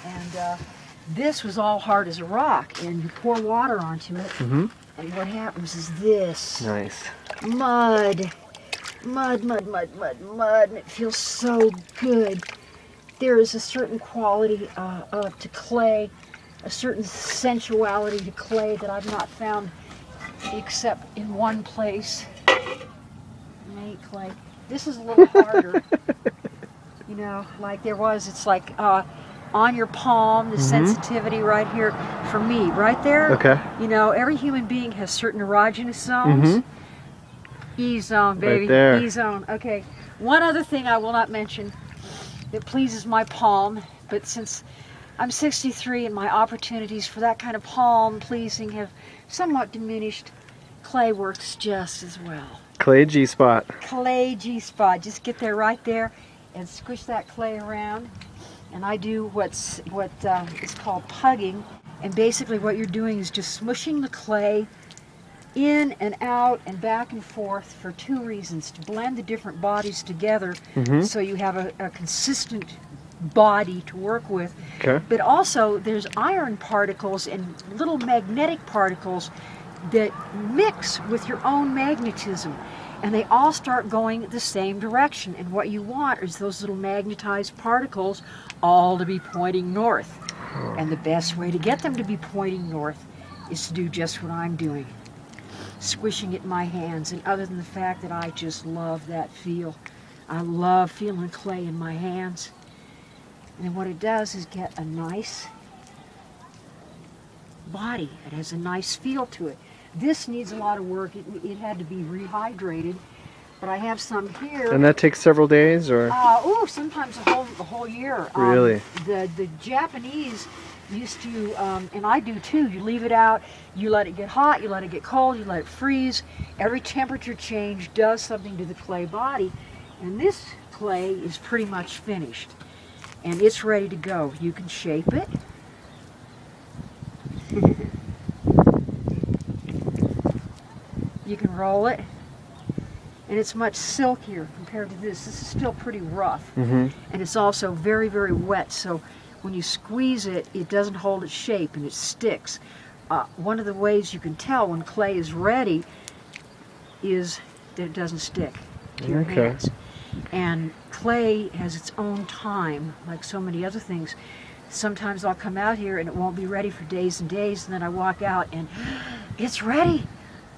And this was all hard as a rock, and you pour water onto it, and what happens is this. Nice. Mud. Mud, mud, mud, mud, mud, and it feels so good. There is a certain quality to clay, a certain sensuality to clay that I've not found except in one place. Made clay. This is a little harder. You know, like there was, it's like on your palm, the sensitivity right here for me, right there. Okay. You know, every human being has certain erogenous zones. E-zone, baby. Right there. E-zone. Okay. One other thing I will not mention that pleases my palm, but since I'm 63 and my opportunities for that kind of palm pleasing have somewhat diminished, clay works just as well. Clay G-spot. Clay G-spot. Just get there right there and squish that clay around. And I do what is called pugging. And basically what you're doing is just smushing the clay in and out and back and forth for two reasons: to blend the different bodies together so you have a consistent body to work with. Okay. But also there's iron particles and little magnetic particles that mix with your own magnetism, and they all start going the same direction, and what you want is those little magnetized particles all to be pointing north. And the best way to get them to be pointing north is to do just what I'm doing, squishing it in my hands. And other than the fact that I just love that feel, I love feeling clay in my hands. And then what it does is get a nice body. It has a nice feel to it. This needs a lot of work. It had to be rehydrated, but I have some here. And that takes several days, or? Sometimes a whole year. Really? The Japanese used to, and I do too, you leave it out, you let it get hot, you let it get cold, you let it freeze. Every temperature change does something to the clay body, and this clay is pretty much finished. And it's ready to go. You can shape it. You can roll it. And it's much silkier compared to this. This is still pretty rough. And it's also very, very wet. So when you squeeze it, it doesn't hold its shape and it sticks. One of the ways you can tell when clay is ready is that it doesn't stick to your hands. And clay has its own time, like so many other things. Sometimes I'll come out here and it won't be ready for days and days, and then I walk out and it's ready.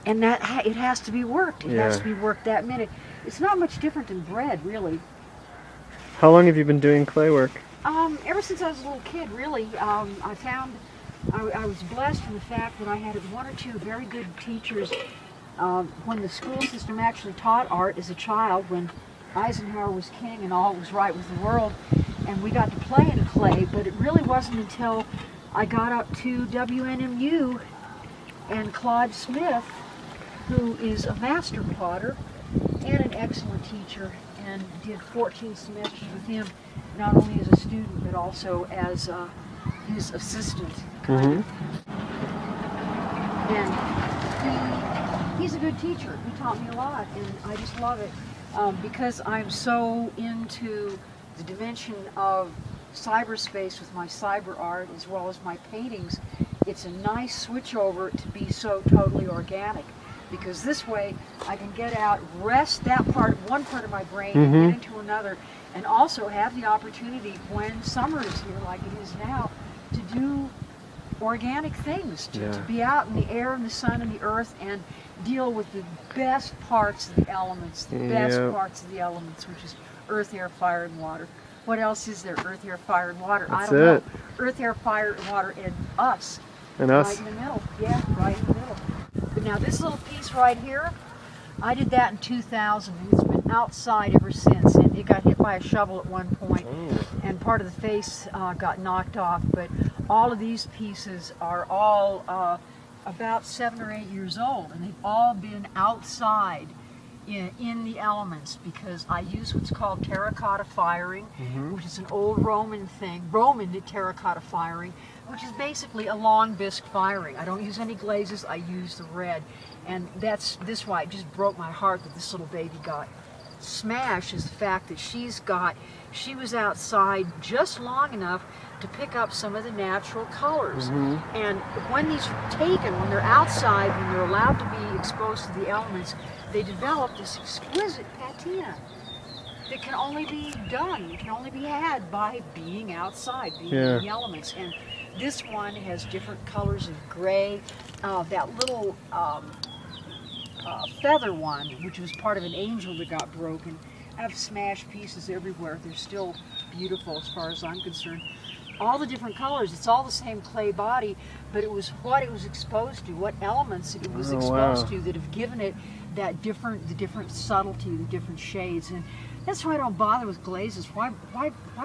And that it has to be worked. It has to be worked that minute. It's not much different than bread, really. How long have you been doing clay work? Ever since I was a little kid, really. I found I was blessed in the fact that I had one or two very good teachers when the school system actually taught art as a child, when Eisenhower was king and all was right with the world, and we got to play in clay. But it really wasn't until I got up to WNMU and Claude Smith, who is a master potter and an excellent teacher, and did 14 semesters with him, not only as a student but also as his assistant. And he's a good teacher. He taught me a lot, and I just love it because I'm so into the dimension of cyberspace with my cyber art as well as my paintings. It's a nice switch over to be so totally organic, because this way I can get out, rest that part, one part of my brain, and get into another, and also have the opportunity when summer is here like it is now to do organic things, to be out in the air and the sun and the earth and deal with the best parts of the elements, which is earth, air, fire, and water. What else is there? Earth, air, fire, and water. I don't know. Earth, air, fire, and water, and us. And us. Right in the middle. Yeah, right in the middle. But now this little piece right here, I did that in 2000, and it's been outside ever since. And it got hit by a shovel at one point, and part of the face got knocked off. But all of these pieces are all about 7 or 8 years old, and they've all been outside in the elements, because I use what's called terracotta firing, which is an old Roman thing, Roman terracotta firing, which is basically a long bisque firing. I don't use any glazes, I use the red. And that's why it just broke my heart that this little baby got smashed, is the fact that she's got she was outside just long enough to pick up some of the natural colors. And when these are taken, when they're outside, when they're allowed to be exposed to the elements, they develop this exquisite patina that can only be done, can only be had by being outside, being in the elements. And this one has different colors of gray. That little feather one, which was part of an angel that got broken, I have smashed pieces everywhere. They're still beautiful as far as I'm concerned. All the different colors, it's all the same clay body, but it was what it was exposed to, what elements it was exposed to that have given it that the different subtlety, the different shades. And that's why I don't bother with glazes. Why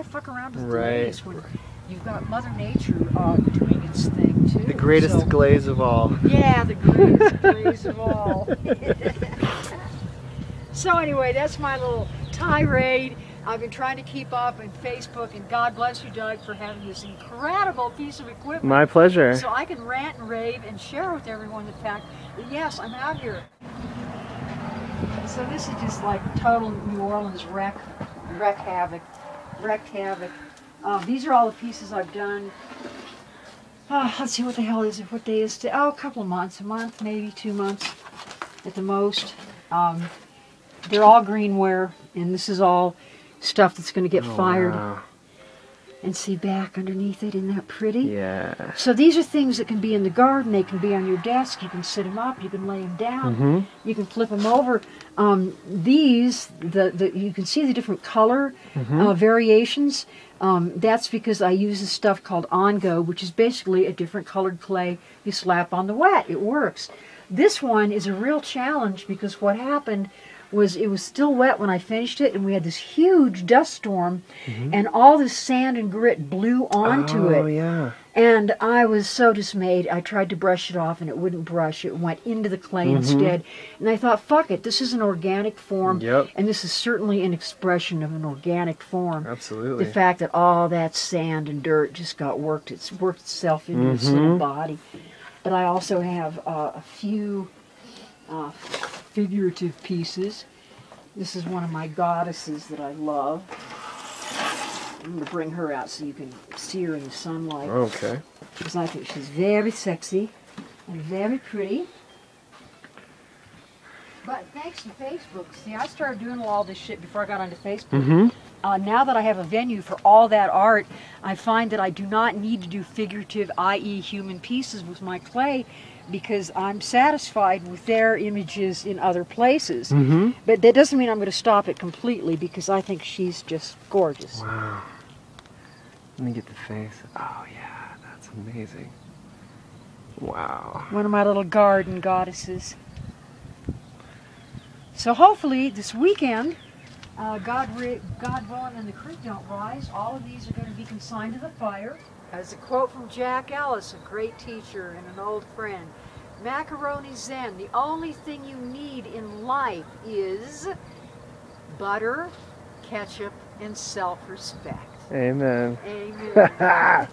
fuck around with glaze when you've got Mother Nature doing its thing too? The greatest glaze of all. Yeah, the greatest glaze of all. So anyway, that's my little tirade. I've been trying to keep up on Facebook, and God bless you, Doug, for having this incredible piece of equipment. My pleasure. So I can rant and rave and share with everyone the fact that yes, I'm out here. So this is just like total New Orleans wrecked havoc. These are all the pieces I've done. Let's see, what the hell is it? What day is it? Oh, a couple of months. A month, maybe 2 months at the most. They're all greenware, and this is all stuff that's going to get fired. Wow. And see back underneath it, isn't that pretty? Yeah. So these are things that can be in the garden, they can be on your desk, you can sit them up, you can lay them down, you can flip them over. These, you can see the different color variations. That's because I use this stuff called On-Go, which is basically a different colored clay you slap on the wet. It works. This one is a real challenge because what happened was it was still wet when I finished it, and we had this huge dust storm, and all this sand and grit blew onto it. Oh, yeah. And I was so dismayed. I tried to brush it off, and it wouldn't brush. It went into the clay instead. And I thought, fuck it, this is an organic form, and this is certainly an expression of an organic form. Absolutely. The fact that all that sand and dirt just got worked itself into its little body. But I also have a few figurative pieces. This is one of my goddesses that I love. I'm going to bring her out so you can see her in the sunlight. Okay. Because I think she's very sexy and very pretty. But thanks to Facebook, see, I started doing all this shit before I got onto Facebook. Now that I have a venue for all that art, I find that I do not need to do figurative, i.e. human pieces with my clay, because I'm satisfied with their images in other places. But that doesn't mean I'm going to stop it completely, because I think she's just gorgeous. Wow. Let me get the face. Oh yeah, that's amazing. Wow. One of my little garden goddesses. So hopefully this weekend, God willing and the creek don't rise, all of these are going to be consigned to the fire. As a quote from Jack Ellis, a great teacher and an old friend, Macaroni Zen, the only thing you need in life is butter, ketchup, and self-respect. Amen. Amen.